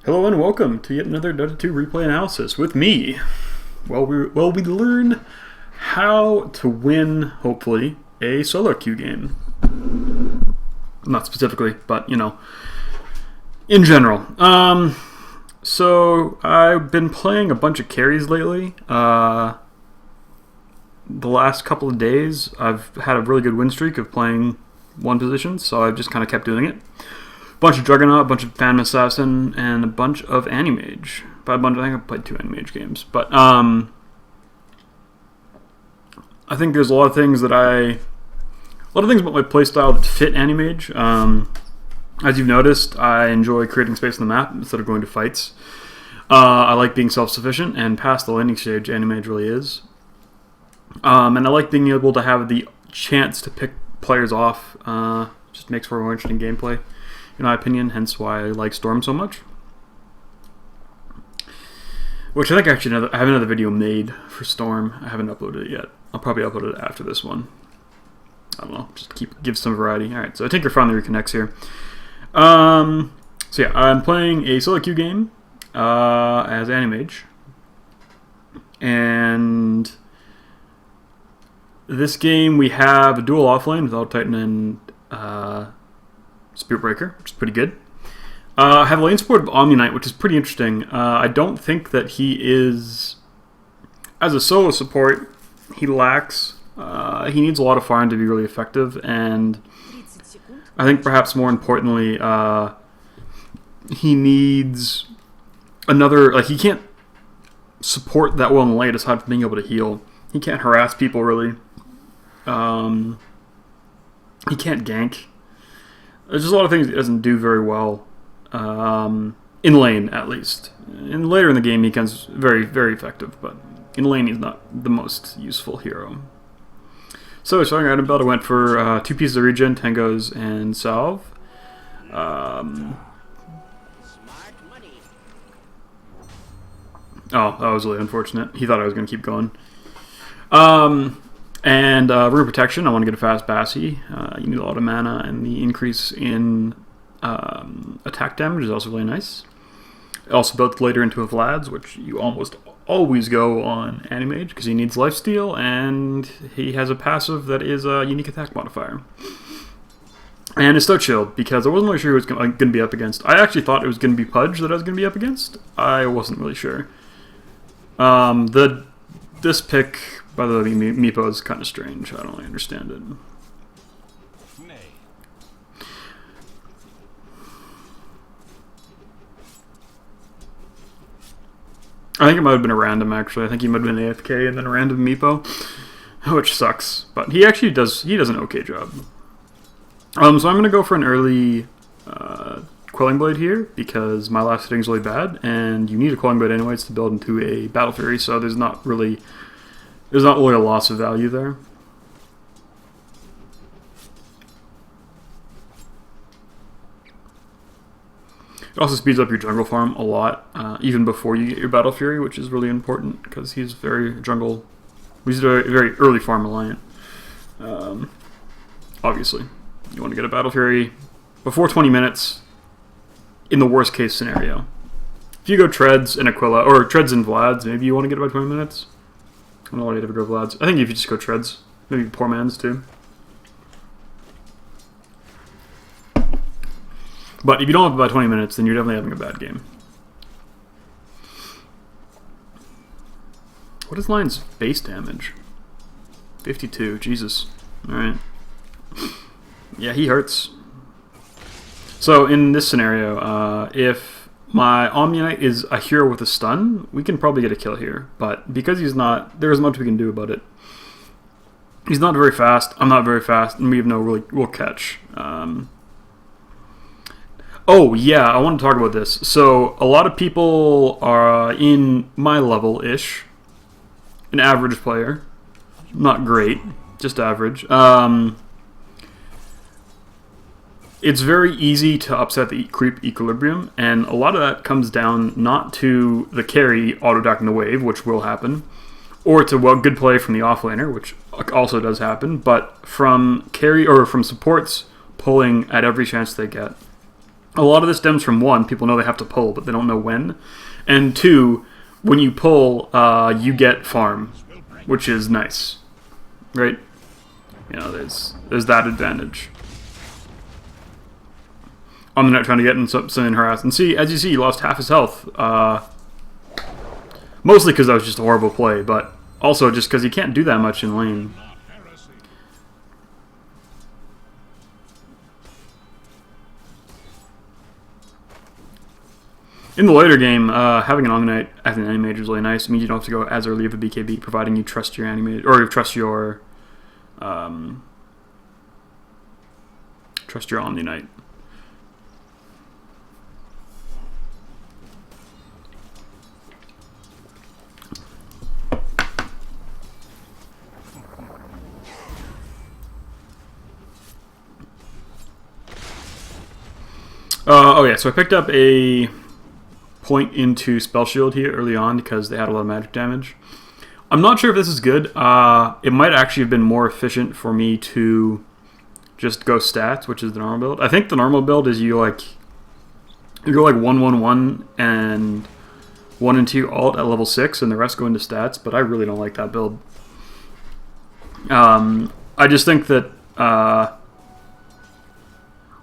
Hello and welcome to yet another Dota 2 replay analysis with me. We learn how to win, hopefully, a solo queue game. Not specifically, but, you know, in general. So I've been playing a bunch of carries lately. The last couple of days, I've had a really good win streak of playing one position, so I've just kind of kept doing it. Bunch of Juggernaut, a bunch of Phantom Assassin, and a bunch of Anti-Mage. By a bunch, I think I've played 2 Anti-Mage games. But I think there's a lot of things about my playstyle that fit Anti-Mage. As you've noticed, I enjoy creating space on the map instead of going to fights. I like being self-sufficient, and past the landing stage, Anti-Mage really is. And I like being able to have the chance to pick players off. Just makes for a more interesting gameplay, in my opinion, hence why I like Storm so much. Which I think actually I have another video made for Storm. I haven't uploaded it yet. I'll probably upload it after this one. I don't know, just give some variety. Alright, so Tinker finally reconnects here. So yeah, I'm playing a solo queue game as Anti-Mage. And this game we have a dual offlane with Auto Titan and Spirit Breaker, which is pretty good. I have a lane support of Omni Knight, which is pretty interesting. I don't think that he is, as a solo support, he lacks. He needs a lot of farm to be really effective, and I think perhaps more importantly, he needs another, like, he can't support that well in the lane aside from being able to heal. He can't harass people really. He can't gank. There's just a lot of things he doesn't do very well, in lane at least. And later in the game he becomes very, very effective, but in lane he's not the most useful hero. So starting item belt, I went for 2 pieces of regen, Tangos, and Salve. Oh, that was really unfortunate. He thought I was going to keep going. And Root Protection, I want to get a fast Bassi. You need a lot of mana, and the increase in attack damage is also really nice. It also built later into a Vlad's, which you almost always go on Anti-Mage, because he needs lifesteal, and he has a passive that is a unique attack modifier. And it's Stoat Shield, because I wasn't really sure who it was going to be up against. I actually thought it was going to be Pudge that I was going to be up against. I wasn't really sure. This pick, by the way, Meepo, is kind of strange. I don't really understand it. I think it might have been a random, actually. I think he might have been AFK and then a random Meepo, which sucks. But he actually does an okay job. So I'm going to go for an early Quelling Blade here, because my last hitting is really bad, and you need a Quelling Blade anyways to build into a Battle Fury, so there's not really a loss of value there. It also speeds up your jungle farm a lot, even before you get your Battle Fury, which is really important, because he's very very early farm reliant. Obviously, you want to get a Battle Fury before 20 minutes, in the worst case scenario. If you go Treads and Aquila, or Treads and Vlad's, maybe you want to get about 20 minutes. I don't know why you'd ever go Vlad's. I think if you just go Treads, maybe Poor Man's too. But if you don't have about 20 minutes, then you're definitely having a bad game. What is Lion's base damage? 52, Jesus. Alright. Yeah, he hurts. So in this scenario, if my Omni Knight is a hero with a stun, we can probably get a kill here. But because he's not, there isn't much we can do about it. He's not very fast, I'm not very fast, and we have no real catch. Oh yeah, I want to talk about this. So a lot of people are in my level-ish, an average player, not great, just average. It's very easy to upset the creep equilibrium, and a lot of that comes down not to the carry auto-attacking the wave, which will happen, or to good play from the offlaner, which also does happen, but from carry or from supports pulling at every chance they get. A lot of this stems from, one, people know they have to pull, but they don't know when. And two, when you pull, you get farm, which is nice. Right? You know, there's that advantage. I'm not trying to get in something harassed. And see, as you see, he lost half his health. Mostly because that was just a horrible play, but also just because he can't do that much in lane. In the later game, having an Omni-Knight as an Anti-Mage is really nice. It means you don't have to go as early of a BKB, providing you trust your Anti-Mage, or trust your Omni-Knight. Oh yeah, so I picked up a point into Spell Shield here early on because they had a lot of magic damage. I'm not sure if this is good. It might actually have been more efficient for me to just go stats, which is the normal build. I think the normal build is you go like 1-1-1 and 1 and 2 alt at level 6 and the rest go into stats, but I really don't like that build. I just think that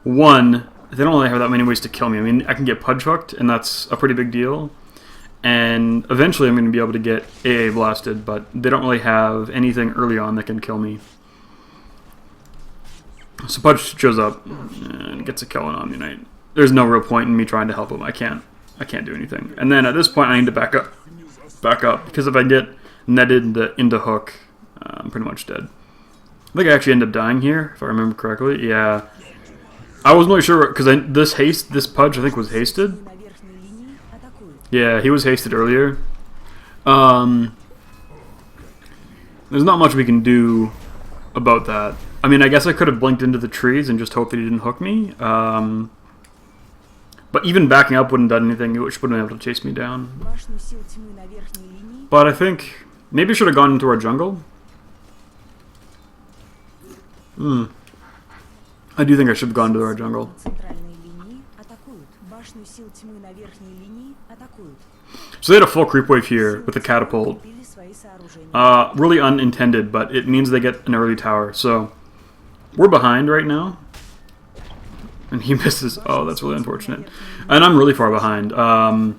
one, they don't really have that many ways to kill me. I mean, I can get pudge hooked, and that's a pretty big deal. And eventually I'm going to be able to get AA blasted, but they don't really have anything early on that can kill me. So pudge shows up and gets a kill on Omni-Knight. There's no real point in me trying to help him. I can't do anything. And then at this point I need to back up, because if I get netted into hook, I'm pretty much dead. I think I actually end up dying here, if I remember correctly. Yeah. I wasn't really sure, because this pudge I think was hasted. Yeah, he was hasted earlier. There's not much we can do about that. I mean, I guess I could have blinked into the trees and just hoped that he didn't hook me. But even backing up wouldn't have done anything. It wouldn't have been able to chase me down. But I think maybe I should have gone into our jungle. I do think I should have gone to our jungle. So they had a full creep wave here with a catapult. Really unintended, but it means they get an early tower. So we're behind right now. And he misses. Oh, that's really unfortunate. And I'm really far behind. I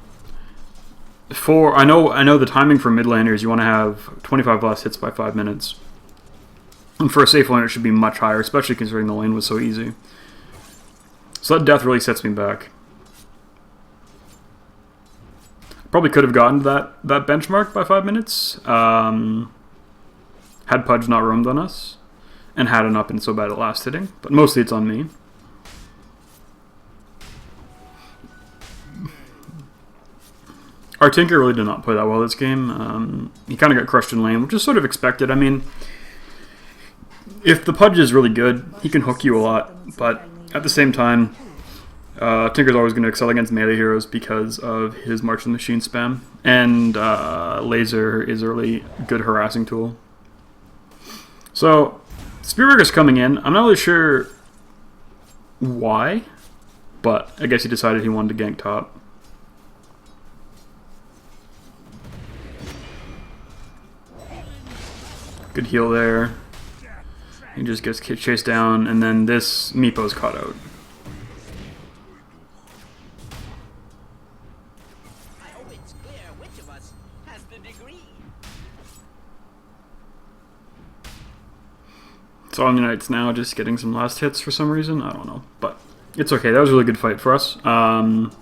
know the timing for mid laners, you want to have 25 last hits by 5 minutes. And for a safe lane, it should be much higher, especially considering the lane was so easy. So that death really sets me back. Probably could have gotten to that benchmark by 5 minutes. Had Pudge not roamed on us. And had it not been so bad at last hitting. But mostly it's on me. Our Tinker really did not play that well this game. He kind of got crushed in lane, which is sort of expected. I mean, if the Pudge is really good, he can hook you a lot. But at the same time, Tinker's always going to excel against melee heroes because of his March of the Machine spam. And Laser is a really good harassing tool. So, Spearbreaker's coming in. I'm not really sure why, but I guess he decided he wanted to gank top. Good heal there. He just gets chased down, and then this Meepo's caught out. I hope it's clear which of us has the degree. So Omni-Knight's now just getting some last hits for some reason. I don't know, but it's okay. That was a really good fight for us. How'd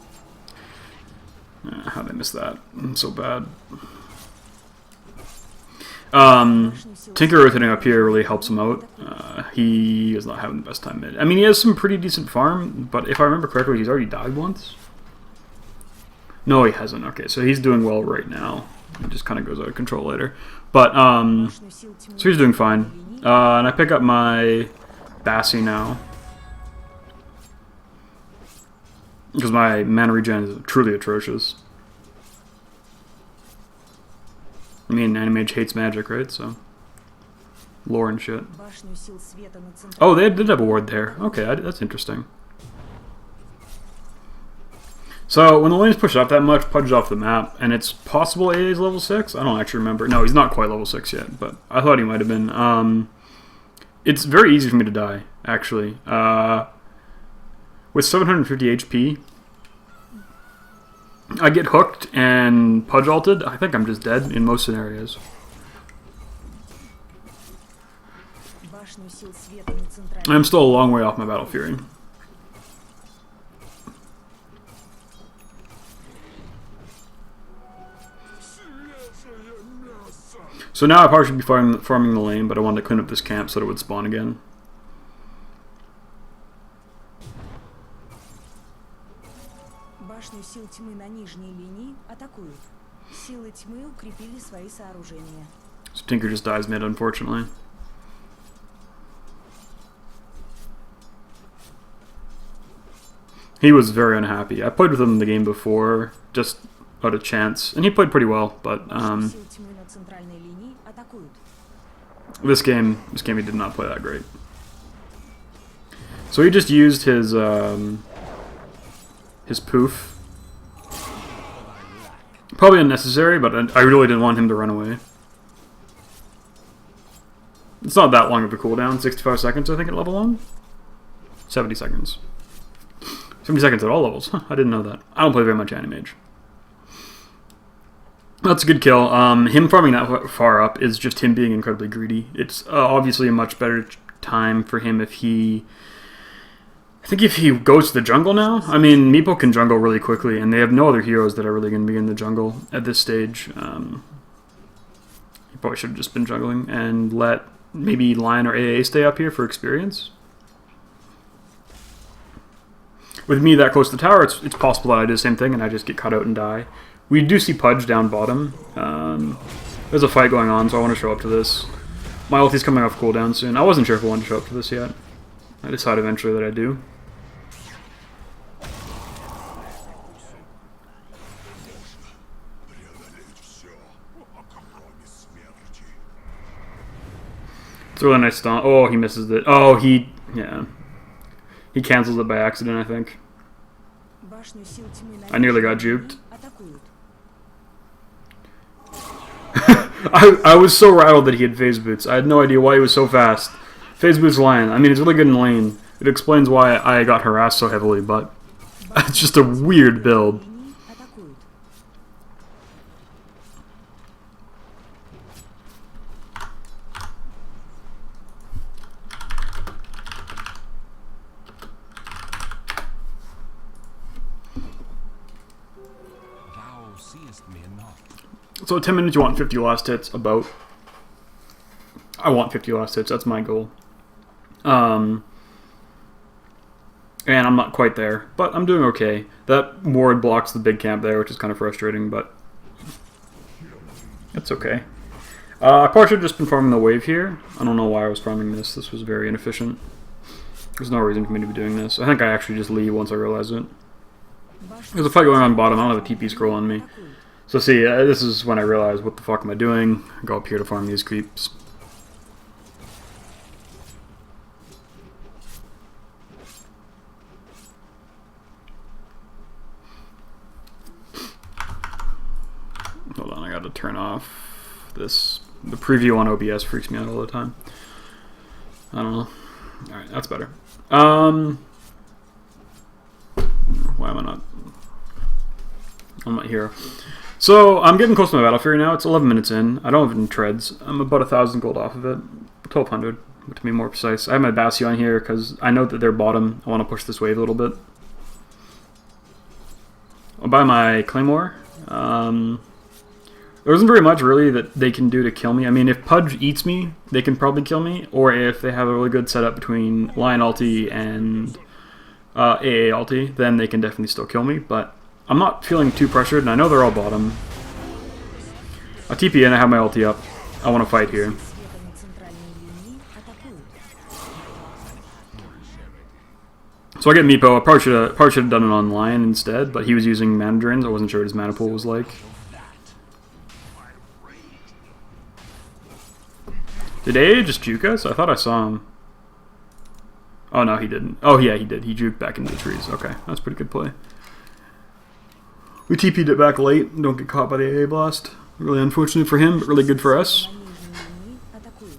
I miss that? I'm so bad. Tinker rotating up here really helps him out. He is not having the best time mid. I mean, he has some pretty decent farm, but if I remember correctly, he's already died once. No, he hasn't. Okay, so he's doing well right now. It just kind of goes out of control later. But, so he's doing fine. And I pick up my Bassi now. Because my mana regen is truly atrocious. I mean, Anti-Mage hates magic, right? So, lore and shit. Oh, they did have a ward there. Okay, that's interesting. So when the lane's pushed up that much, Pudge's off the map, and it's possible AA is level 6? I don't actually remember. No, he's not quite level 6 yet, but I thought he might have been. It's very easy for me to die, actually. With 750 HP, I get hooked and Pudge ulted. I think I'm just dead in most scenarios. I'm still a long way off my Battle Fury. So now I probably should be farming the lane, but I wanted to clean up this camp so that it would spawn again. Башню сил тьмы на нижней линии атакуют. Силы тьмы укрепили свои сооружения. So Tinker just dies mid, unfortunately. He was very unhappy. I played with him in the game before, just out of chance, and he played pretty well, but this game he did not play that great. So he just used his poof. Probably unnecessary, but I really didn't want him to run away. It's not that long of a cooldown, 65 seconds I think at level 1? 70 seconds. 70 seconds at all levels. Huh, I didn't know that. I don't play very much Anti-Mage. That's a good kill. Him farming that far up is just him being incredibly greedy. It's obviously a much better time for him if he... I think if he goes to the jungle now. I mean, Meepo can jungle really quickly, and they have no other heroes that are really going to be in the jungle at this stage. He probably should have just been jungling and let maybe Lion or AA stay up here for experience. With me that close to the tower, it's possible that I do the same thing and I just get cut out and die. We do see Pudge down bottom. There's a fight going on, so I want to show up to this. My ulti's coming off cooldown soon. I wasn't sure if I wanted to show up to this yet. I decided eventually that I do. It's a really nice stomp. Oh, he misses it. Oh, yeah. He cancels it by accident, I think. I nearly got juked. I was so rattled that he had phase boots. I had no idea why he was so fast. Phase boots Lion. I mean, it's really good in lane. It explains why I got harassed so heavily, but it's just a weird build. So 10 minutes you want 50 last hits, about. I want 50 last hits, that's my goal. And I'm not quite there, but I'm doing okay. That ward blocks the big camp there, which is kind of frustrating, but it's okay. I probably should have just been farming the wave here. I don't know why I was farming this. This was very inefficient. There's no reason for me to be doing this. I think I actually just leave once I realize it. There's a fight going on bottom. I don't have a TP scroll on me. So see, this is when I realized, what the fuck am I doing? I go up here to farm these creeps. Hold on, I gotta turn off this. The preview on OBS freaks me out all the time. I don't know. Alright, that's better. Why am I not? I'm not here. So, I'm getting close to my Battle Fury now. It's 11 minutes in. I don't have any treads. I'm about 1,000 gold off of it. 1,200, to be more precise. I have my Bastion here because I know that they're bottom. I want to push this wave a little bit. I'll buy my Claymore. There isn't very much, really, that they can do to kill me. I mean, if Pudge eats me, they can probably kill me. Or if they have a really good setup between Lion ulti and AA ulti, then they can definitely still kill me. But I'm not feeling too pressured, and I know they're all bottom. I TP in, I have my ulti up. I want to fight here. So I get Meepo. I probably should have done it on Lion instead, but he was using mana drains. I wasn't sure what his mana pool was like. Did AA just juke us? I thought I saw him. Oh no, he didn't. Oh yeah, he did. He juked back into the trees. Okay, that's a pretty good play. We TP'd it back late and don't get caught by the AA blast. Really unfortunate for him, but really good for us. На нижней линии атакуют.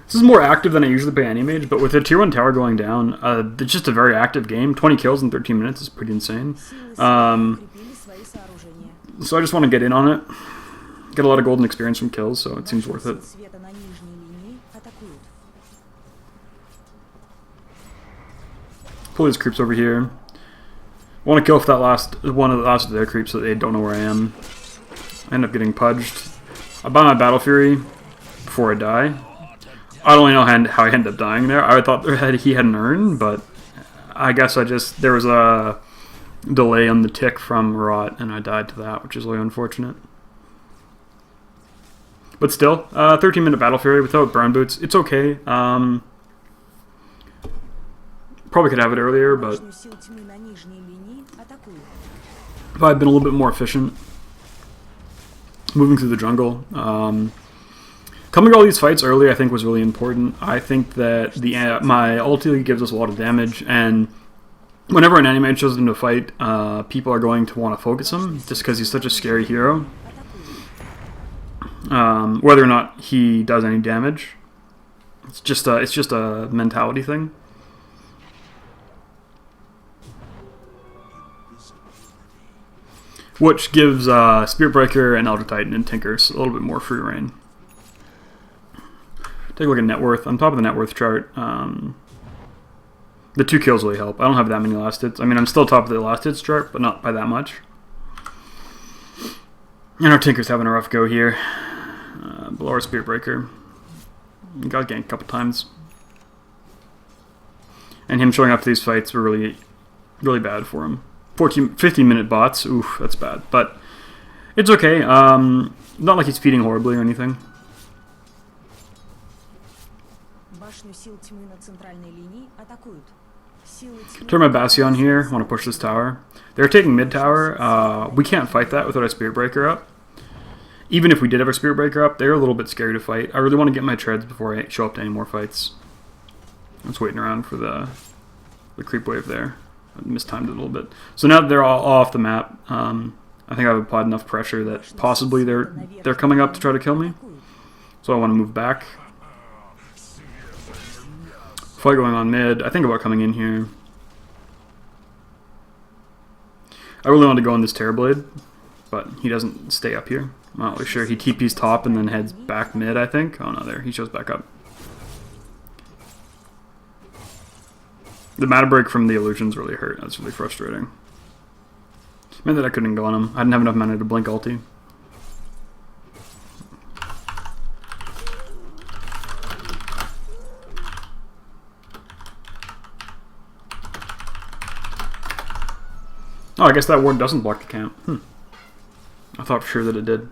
This is more active than I usually play Anti-Mage, but with the tier 1 tower going down, it's just a very active game. 20 kills in 13 minutes is pretty insane. Силы света укрепили свои сооружения. So I just want to get in on it. Get a lot of golden experience from kills, so it seems worth it. Силы света на нижней линии атакуют. Pull these creeps over here. I want to kill off that one of the last of their creeps so they don't know where I am. I end up getting pudged. I buy my Battle Fury before I die. I don't really know how I ended up dying there. I thought he had an urn, but I guess there was a delay on the tick from Rot, and I died to that, which is really unfortunate. But still, 13-minute Battle Fury without Burn Boots, it's okay. Probably could have it earlier, but Башню сил тьмы на нижней линии атакуют. if I had been a little bit more efficient moving through the jungle. Coming to all these fights early, I think, was really important. I think that my ulti gives us a lot of damage, and whenever an Anti-Mage shows into a fight, people are going to want to focus him, just because he's such a scary hero. Whether or not he does any damage, it's just a mentality thing. Which gives Spirit Breaker and Elder Titan and Tinkers a little bit more free reign. Take a look at net worth. On top of the net worth chart, the 2 kills really help. I don't have that many last hits. I mean, I'm still top of the last hits chart, but not by that much. And our Tinker's having a rough go here. Below our Spirit Breaker. He got ganked a couple times. And him showing up to these fights were really, really bad for him. 15-minute bots, oof, that's bad. But it's okay. Not like he's feeding horribly or anything. Башню сил тьмы на центральной линии атакуют. Силы тьмы... Turn my Bastion here. I want to push this tower. They're taking mid tower. We can't fight that without a Spirit Breaker up. Even if we did have a Spirit Breaker up, they're a little bit scary to fight. I really want to get my treads before I show up to any more fights. I'm just waiting around for the creep wave there. I mistimed it a little bit. So now that they're all off the map, I think I've applied enough pressure that possibly they're coming up to try to kill me. So I want to move back. Fight going on mid. I think about coming in here. I really want to go on this Terrorblade, but he doesn't stay up here. I'm not really sure. He TP's top and then heads back mid, I think. Oh no, there. He shows back up. The mana break from the illusions really hurt. That's really frustrating. Meant that I couldn't go on him. I didn't have enough mana to blink ulti. Oh, I guess that ward doesn't block the camp. I thought for sure that it did.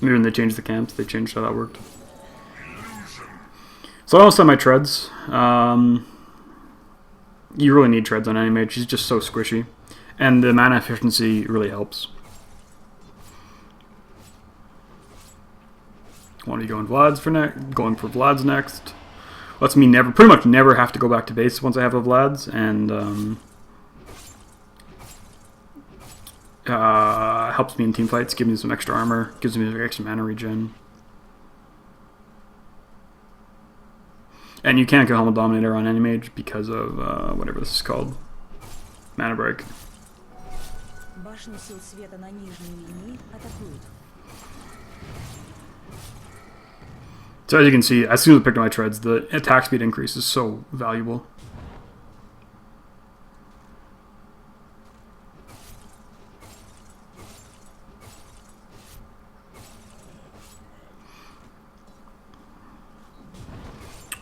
Maybe when they changed the camps, they changed how that worked. So I almost have my treads. You really need treads on Anti-Mage. She's just so squishy. And the mana efficiency really helps. Want to be going Vlad's going for Vlad's next. Lets me pretty much never have to go back to base once I have a Vlad's, and helps me in team fights, gives me some extra armor, gives me extra mana regen. And you can't go Helmet Dominator on Anti-Mage because of whatever this is called. Mana break. Башню сил света на нижней линии атакуют. So as you can see, as soon as I picked up my treads, the attack speed increase is so valuable.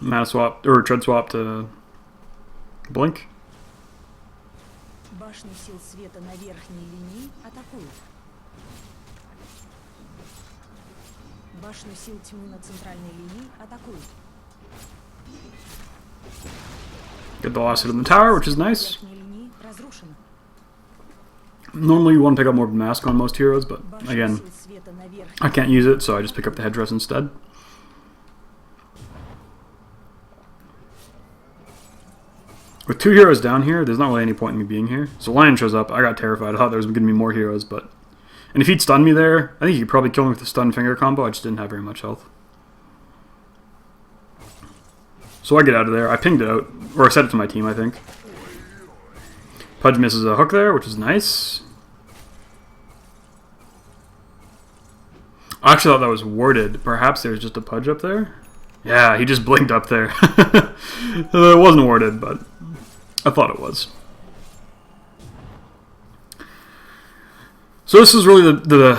Mana swap, or tread swap to blink. Башню сил света на верхней линии атакуют. Башню сил тьмы на центральной линии атакуют. Get the last hit on the tower, which is nice. Верхней линии разрушена. Normally you want to pick up more mask on most heroes, but Башня again, сил света на верхней... I can't use it, so I just pick up the headdress instead. With 2 heroes down here, there's not really any point in me being here. So Lion shows up. I got terrified. I thought there was going to be more heroes, but... And if he'd stunned me there, I think he could probably kill me with the stun finger combo. I just didn't have very much health. So I get out of there. I pinged it out. Or I set it to my team, I think. Pudge misses a hook there, which is nice. I actually thought that was warded. Perhaps there's just a Pudge up there? Yeah, he just blinked up there. It wasn't warded, but I thought it was. So this is really the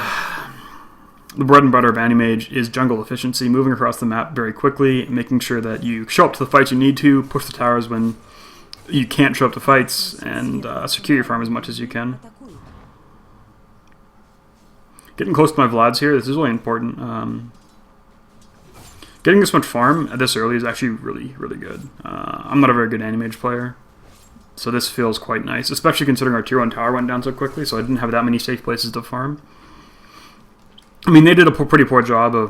bread and butter of Anti-Mage is jungle efficiency, moving across the map very quickly, making sure that you show up to the fights you need to, push the towers when you can't show up to fights, and secure your farm as much as you can. Getting close to my Vlads here, this is really important. Getting this much farm at this early is actually really, really good. I'm not a very good Anti-Mage player, so this feels quite nice, especially considering our tier 1 tower went down so quickly, so I didn't have that many safe places to farm. I mean, they did a pretty poor job of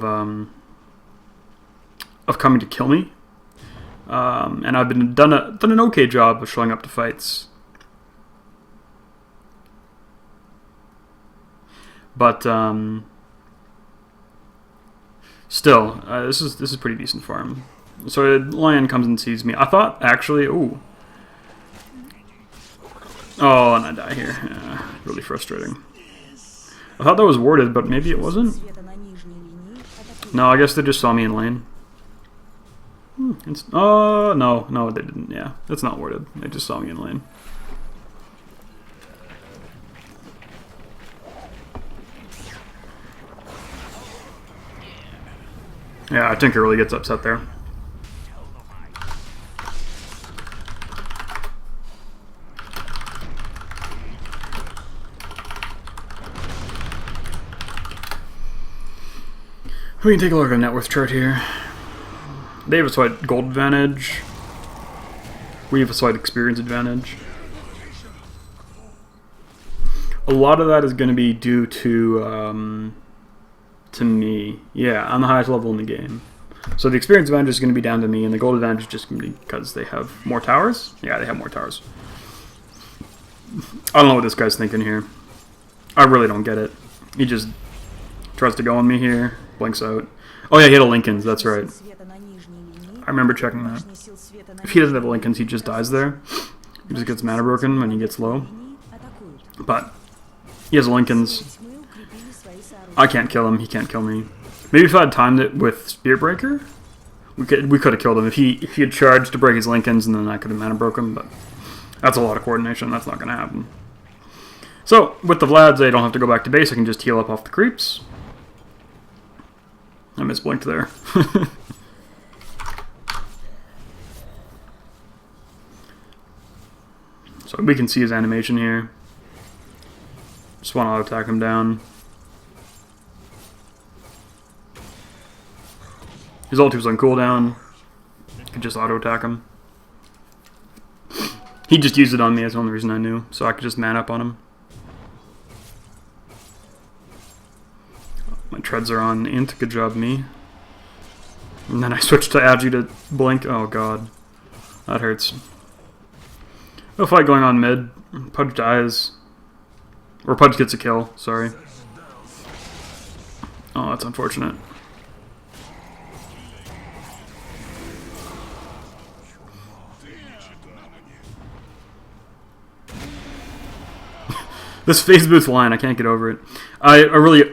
coming to kill me, and I've done an okay job of showing up to fights. But still, this is pretty decent farm. So Lion comes and sees me. I thought actually, ooh, oh, and I die here. Yeah, really frustrating. I thought that was warded, but maybe it wasn't. No, I guess they just saw me in lane. Oh no, they didn't. Yeah, it's not warded. They just saw me in lane. Yeah, Tinker really gets upset there. We can take a look at the net worth chart here. They have a slight gold advantage. We have a slight experience advantage. A lot of that is going to be due to me. Yeah, I'm the highest level in the game. So the experience advantage is going to be down to me, and the gold advantage is just going to be because they have more towers. Yeah, they have more towers. I don't know what this guy's thinking here. I really don't get it. He just tries to go on me here, blinks out. Oh yeah, he had a Lincoln's, that's right. I remember checking that. If he doesn't have a Lincoln's, he just dies there. He just gets mana broken when he gets low. But he has a Lincoln's. I can't kill him, he can't kill me. Maybe if I had timed it with Spirit Breaker, we could have killed him. If he had charged to break his Lincolns, and then I could have mana broke him, but that's a lot of coordination, that's not going to happen. So, with the Vlads, I don't have to go back to base, I can just heal up off the creeps. I misblinked there. So we can see his animation here. Just want to auto-attack him down. His ulti was on cooldown. Could just auto-attack him. He just used it on me, that's the only reason I knew. So I could just man up on him. My treads are on int, good job me. And then I switched to Agi to blink. Oh god. That hurts. No fight going on mid. Pudge dies. Or Pudge gets a kill, sorry. Oh, that's unfortunate. This phase booth line, I can't get over it. I really...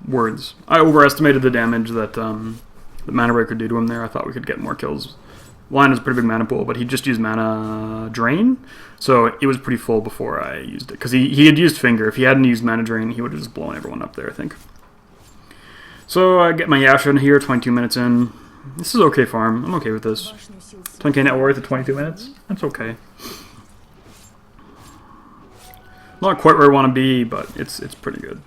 words. I overestimated the damage that the mana break could do to him there. I thought we could get more kills. Line is a pretty big mana pool, but he just used mana drain, so it was pretty full before I used it. Because he had used finger. If he hadn't used mana drain, he would have just blown everyone up there, I think. So I get my Yasha in here, 22 minutes in. This is okay farm. I'm okay with this. 20k net worth at 22 minutes. That's okay. Not quite where I want to be, but it's pretty good.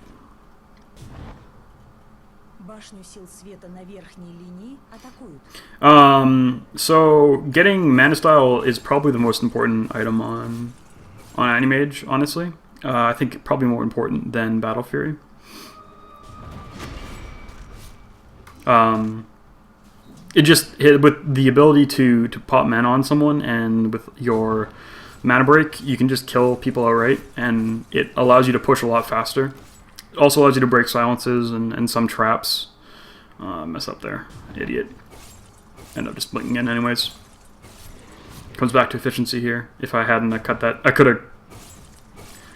So getting Mana Style is probably the most important item on Anti-Mage, honestly. I think probably more important than Battle Fury. it just with the ability to pop mana on someone, and with your mana break, you can just kill people outright, and it allows you to push a lot faster. It also allows you to break silences and some traps. Mess up there, idiot. End up just blinking in anyways. Comes back to efficiency here. If I hadn't cut that, I could have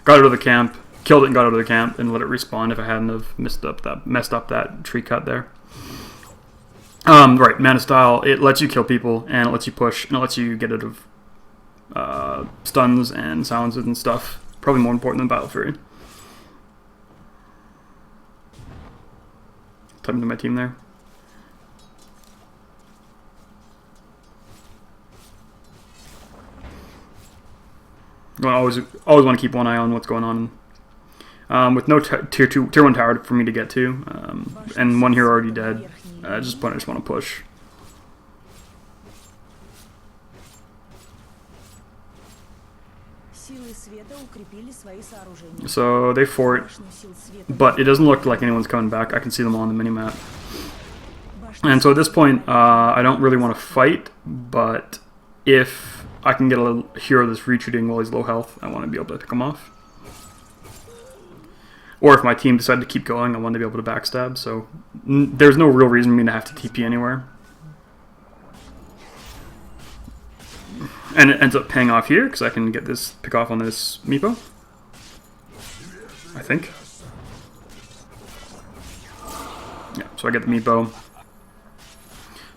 got out of the camp, killed it and got out of the camp, and let it respawn if I hadn't have messed up that tree cut there. Right, mana style, it lets you kill people, and it lets you push, and it lets you get out of stuns and silences and stuff. Probably more important than Battle Fury. Type into my team there. I always want to keep one eye on what's going on. With no tier 1 tower for me to get to, and one here already dead, I just want to push. So they fort, but it doesn't look like anyone's coming back. I can see them all on the minimap. And so at this point, I don't really want to fight, but if I can get a hero that's retreating while he's low health, I want to be able to pick him off. Or if my team decided to keep going, I want to be able to backstab, so there's no real reason for me to have to TP anywhere. And it ends up paying off here, because I can get this pick off on this Meepo. I think. Yeah, so I get the Meepo.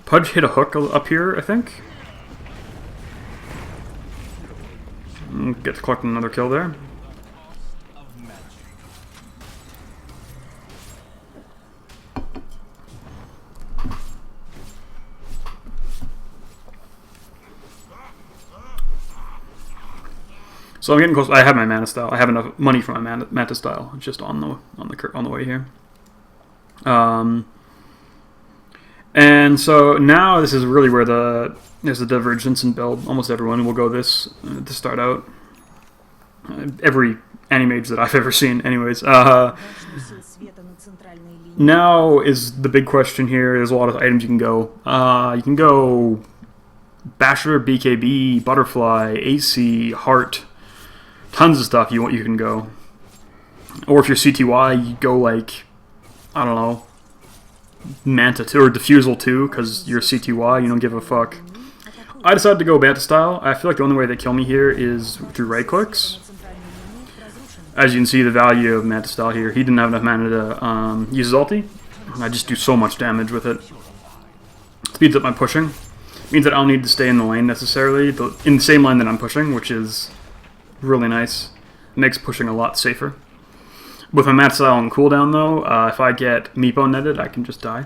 Pudge hit a hook up here, I think. Get to collect another kill there. So I'm getting close. I have my mana style. I have enough money for my mana style. It's just on the way here. And so now this is really where there's a divergence in build. Almost everyone will go this to start out. Every Anti-Mage that I've ever seen, anyways. Now is the big question here. There's a lot of items you can go. You can go Basher, BKB, Butterfly, AC, Heart. Tons of stuff you can go. Or if you're CTY, you go like, I don't know, Manta 2 or Diffusal 2, because you're CTY, you don't give a fuck. I decided to go Manta style. I feel like the only way they kill me here is through right clicks. As you can see, the value of Manta style here. He didn't have enough mana to use his ulti. I just do so much damage with it. Speeds up my pushing. Means that I don't need to stay in the lane necessarily, in the same lane that I'm pushing, which is really nice. Makes pushing a lot safer. With my Manta style on cooldown though, if I get Meepo netted, I can just die.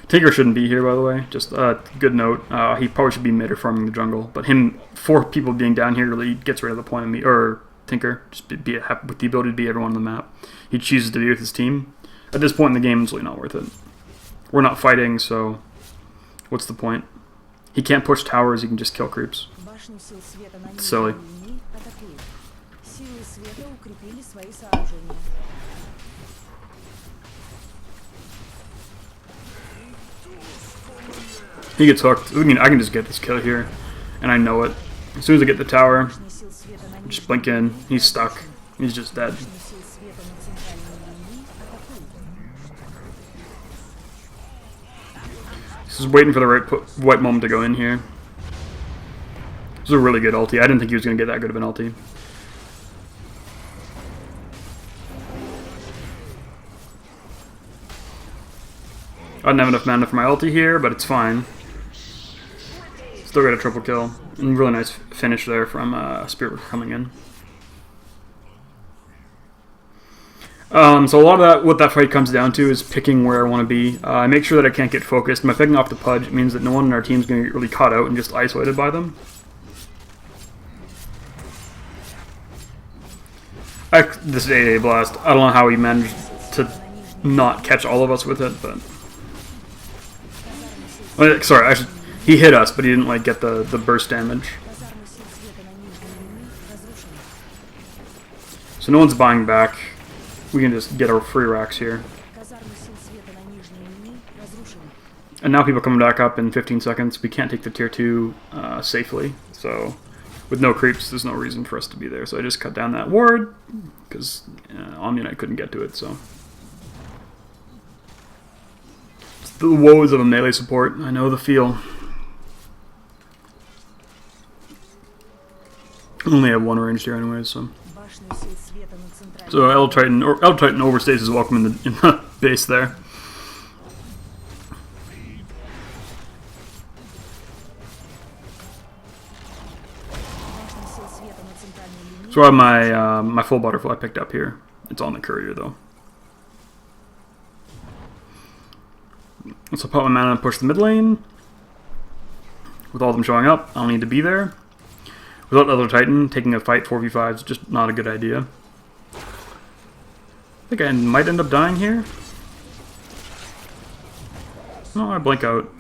Tinker shouldn't be here, by the way. Just a good note. He probably should be mid or farming the jungle. But 4 people being down here really gets rid of the point of me. Or Tinker, just with the ability to be everyone on the map. He chooses to be with his team. At this point in the game, it's really not worth it. We're not fighting, so what's the point? He can't push towers, he can just kill creeps. It's silly. He gets hooked. I mean, I can just get this kill here, and I know it. As soon as I get the tower, just blink in. He's stuck. He's just dead. Just waiting for the right moment to go in here. This is a really good ulti. I didn't think he was going to get that good of an ulti. I didn't have enough mana for my ulti here, but it's fine. Still got a triple kill. And really nice finish there from Spirit coming in. So a lot of that, what that fight comes down to is picking where I want to be. I make sure that I can't get focused. By picking off the Pudge, it means that no one in our team is going to get really caught out and just isolated by them. This is AA Blast. I don't know how he managed to not catch all of us with it, but... Sorry, he hit us, but he didn't like get the burst damage. So no one's buying back. We can just get our free racks here. And now people coming back up in 15 seconds. We can't take the tier 2 safely. So with no creeps, there's no reason for us to be there. So I just cut down that ward because Omni-Knight couldn't get to it. So it's the woes of a melee support. I know the feel. I only have one ranged here anyways, so. So Elder Titan overstays is welcome in the base there. So I have my my full butterfly picked up here. It's on the courier though. So pop my mana and push the mid lane. With all of them showing up, I'll need to be there. Without Elder Titan, taking a fight 4v5 is just not a good idea. I think I might end up dying here. No, I blink out.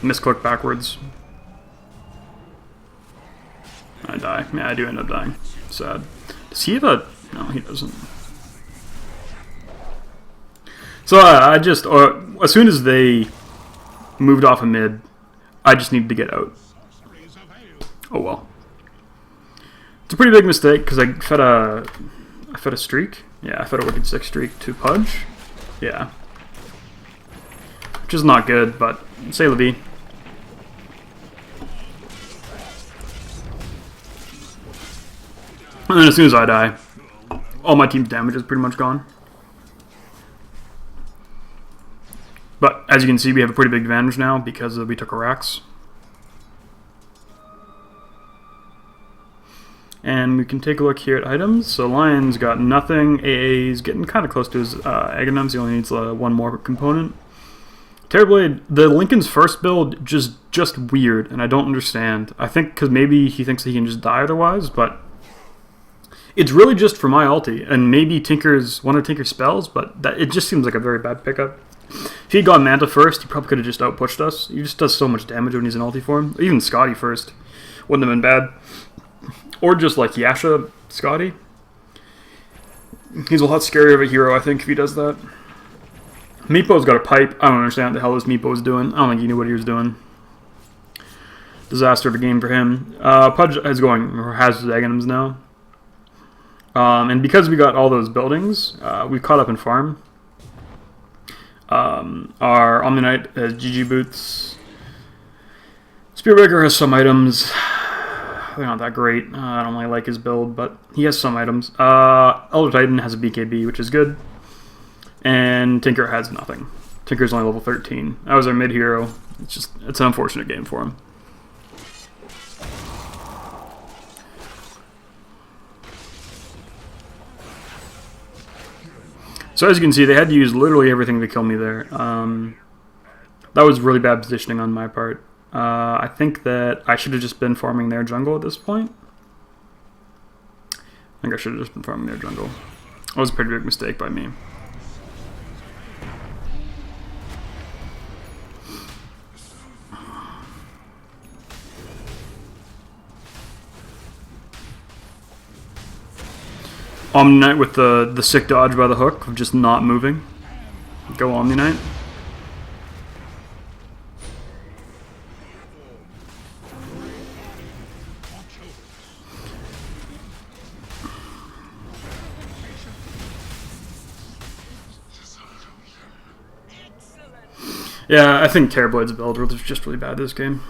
Misclick backwards. I die. Yeah, I do end up dying. Sad. Does he have a... No, he doesn't. So I just... as soon as they moved off a mid, I just needed to get out. Oh well. It's a pretty big mistake because I fed a streak. Yeah, I fed a Wicked 6 streak to Pudge. Yeah. Which is not good, but say la vie. And then as soon as I die, all my team's damage is pretty much gone. But as you can see, we have a pretty big advantage now because we took a Rax. And we can take a look here at items. So Lion's got nothing. AA's getting kind of close to his Aghanims. He only needs one more component. Terrorblade, the Lincoln's first build, just weird, and I don't understand. I think because maybe he thinks that he can just die otherwise, but it's really just for my ulti, and maybe one of Tinker's spells, but it just seems like a very bad pickup. If he had gone Manta first, he probably could have just outpushed us. He just does so much damage when he's in ulti form. Even Scotty first wouldn't have been bad. Or just like Yasha Scotty. He's a lot scarier of a hero, I think, if he does that. Meepo's got a pipe. I don't understand what the hell this Meepo's doing. I don't think he knew what he was doing. Disaster of a game for him. Pudge has his Aghanims now. And because we got all those buildings, we've caught up in farm. Our Omni-Knight has GG boots. Spearbreaker has some items. They're not that great. I don't really like his build, but he has some items. Elder Titan has a BKB, which is good. And Tinker has nothing. Tinker's only level 13. That was our mid hero. It's an unfortunate game for him. So as you can see, they had to use literally everything to kill me there. That was really bad positioning on my part. I think that I should have just been farming their jungle at this point. I think I should have just been farming their jungle. That was a pretty big mistake by me. Omni-Knight with the sick dodge by the hook of just not moving. Go Omni-Knight. Yeah, I think Terrorblade's build was just really bad this game.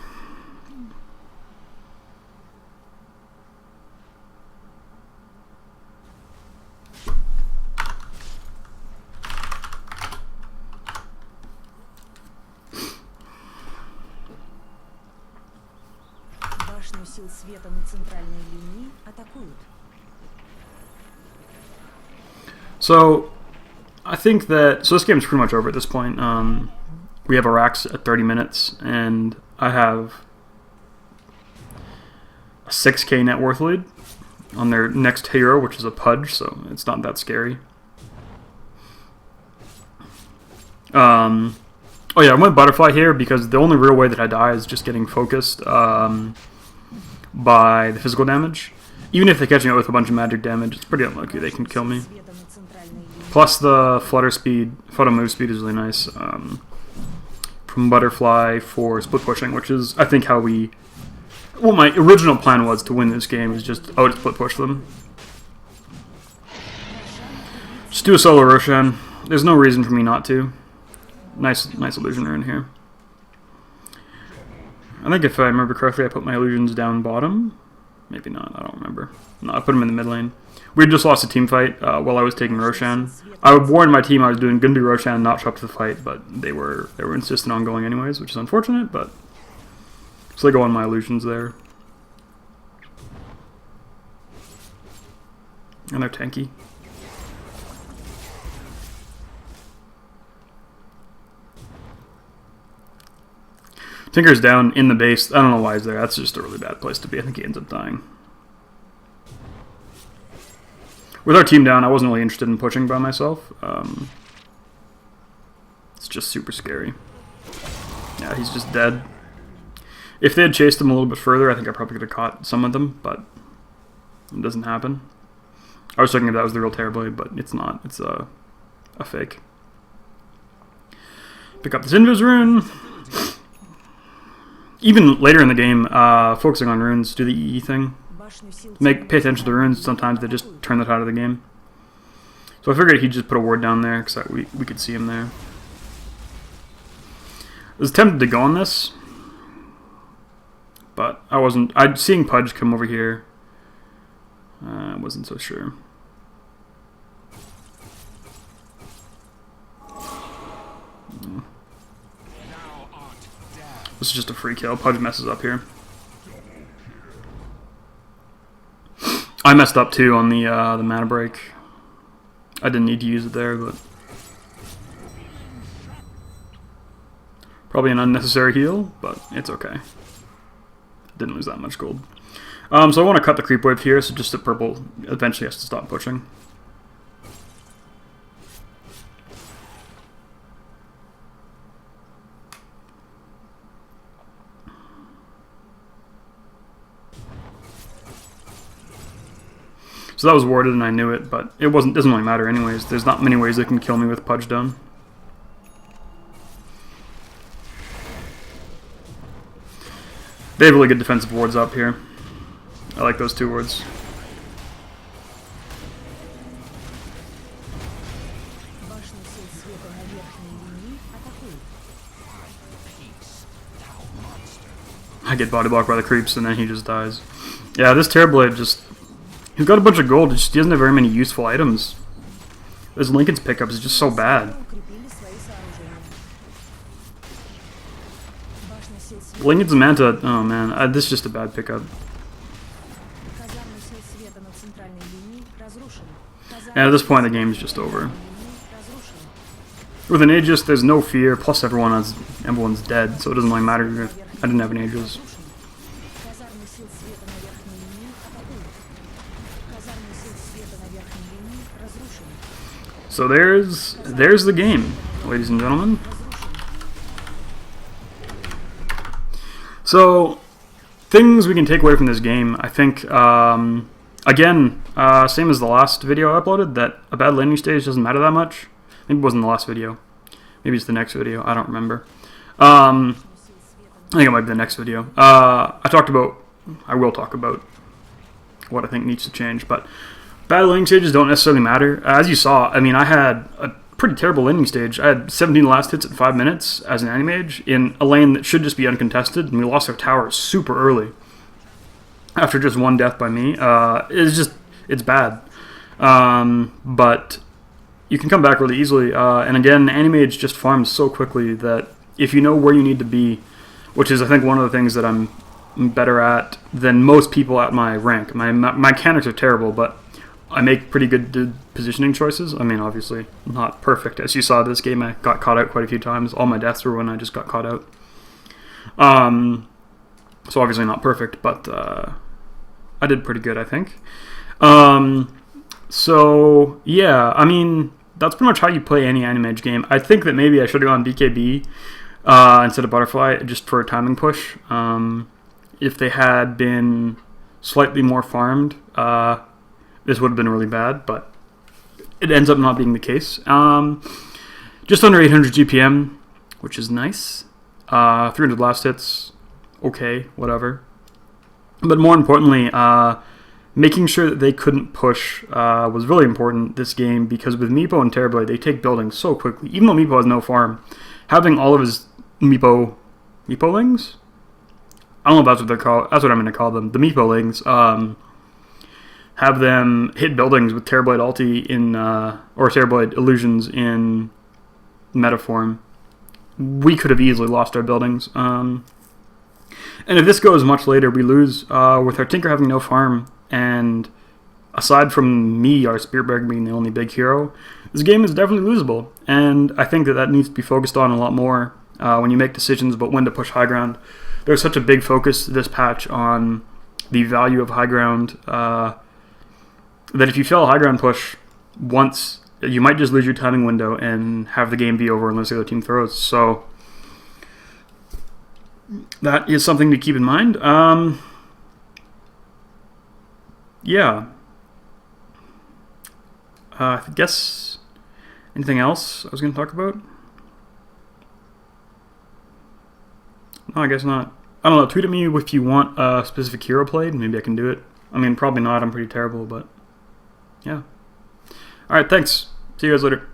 Башню сил света на центральной линии атакуют. So, I think that... So this game is pretty much over at this point. We have a Rax at 30 minutes, and I have a 6k net worth lead on their next hero, which is a Pudge, so it's not that scary. Oh yeah, I went Butterfly here because the only real way that I die is just getting focused by the physical damage. Even if they catch me up with a bunch of magic damage, it's pretty unlucky they can kill me. Plus the flutter speed, photo move speed is really nice. from Butterfly for split pushing, which is, I think, how we... Well, my original plan was to win this game, is just, I would split push them. Just do a solo Roshan. There's no reason for me not to. Nice illusioner in here. I think if I remember correctly, I put my illusions down bottom. Maybe not, I don't remember. No, I put them in the mid lane. We had just lost a team fight while I was taking Roshan. I warned my team I was gonna do Roshan and not show up to the fight, but they were insistent on going anyways, which is unfortunate, but... So they go on my illusions there. And they're tanky. Tinker's down in the base. I don't know why he's there. That's just a really bad place to be. I think he ends up dying. With our team down, I wasn't really interested in pushing by myself. It's just super scary. Yeah, he's just dead. If they had chased him a little bit further, I think I probably could have caught some of them, but it doesn't happen. I was thinking that was the real Terrorblade, but it's not. It's a fake. Pick up this Invis rune. Even later in the game, focusing on runes, do the EE thing. Pay attention to the runes. Sometimes they just turn the tide of the game. So I figured he'd just put a ward down there because we could see him there. I was tempted to go on this, but I wasn't. Seeing Pudge come over here, I wasn't so sure. This is just a free kill. Pudge messes up here. I messed up too on the mana break. I didn't need to use it there, but probably an unnecessary heal, but it's okay. Didn't lose that much gold. So I want to cut the creep wave here, so just the purple eventually has to stop pushing. So that was warded and I knew it, but it doesn't really matter anyways. There's not many ways they can kill me with Pudge down. They have really good defensive wards up here. I like those 2 wards. I get body blocked by the creeps and then he just dies. Yeah, this Terrorblade just... He's got a bunch of gold, he doesn't have very many useful items. His Linken's pickup is just so bad. Linken's Manta, oh man, this is just a bad pickup. And at this point the game is just over. With an Aegis, there's no fear, plus everyone's dead, so it doesn't really matter if I didn't have an Aegis. So there's the game, ladies and gentlemen. So things we can take away from this game, I think, again, same as the last video I uploaded, that a bad landing stage doesn't matter that much. Maybe it wasn't the last video. Maybe it's the next video. I don't remember. I think it might be the next video. I will talk about what I think needs to change, but bad landing stages don't necessarily matter. As you saw, I mean, I had a pretty terrible landing stage. I had 17 last hits at 5 minutes as an Anti-Mage in a lane that should just be uncontested, and we lost our tower super early after just 1 death by me. It's bad. But you can come back really easily. And again, Anti-Mage just farms so quickly that if you know where you need to be, which is, I think, one of the things that I'm better at than most people at my rank. My mechanics are terrible, but I make pretty good positioning choices. I mean, obviously, not perfect. As you saw this game, I got caught out quite a few times. All my deaths were when I just got caught out. So obviously not perfect, but I did pretty good, I think. So, yeah, I mean, that's pretty much how you play any Anti-Mage game. I think that maybe I should have gone BKB instead of Butterfly, just for a timing push. If they had been slightly more farmed, this would have been really bad, but it ends up not being the case. Just under 800 GPM, which is nice. 300 blast hits, okay, whatever. But more importantly, making sure that they couldn't push was really important this game, because with Meepo and Terrorblade, they take buildings so quickly. Even though Meepo has no farm, having all of his Meepoling's? I don't know if that's what they're called. That's what I'm going to call them. The Meepoling's. Have them hit buildings with Terrorblade ulti in, or Terrorblade illusions in meta form. We could have easily lost our buildings. And if this goes much later, we lose with our Tinker having no farm. And aside from me, our Spiritbreaker being the only big hero, this game is definitely losable. And I think that that needs to be focused on a lot more when you make decisions about when to push high ground. There's such a big focus this patch on the value of high ground that if you fail a high ground push once, you might just lose your timing window and have the game be over unless the other team throws. So that is something to keep in mind. Yeah. I guess anything else I was going to talk about? No, I guess not. I don't know. Tweet at me if you want a specific hero played. Maybe I can do it. I mean, probably not. I'm pretty terrible, but yeah. Alright, thanks. See you guys later.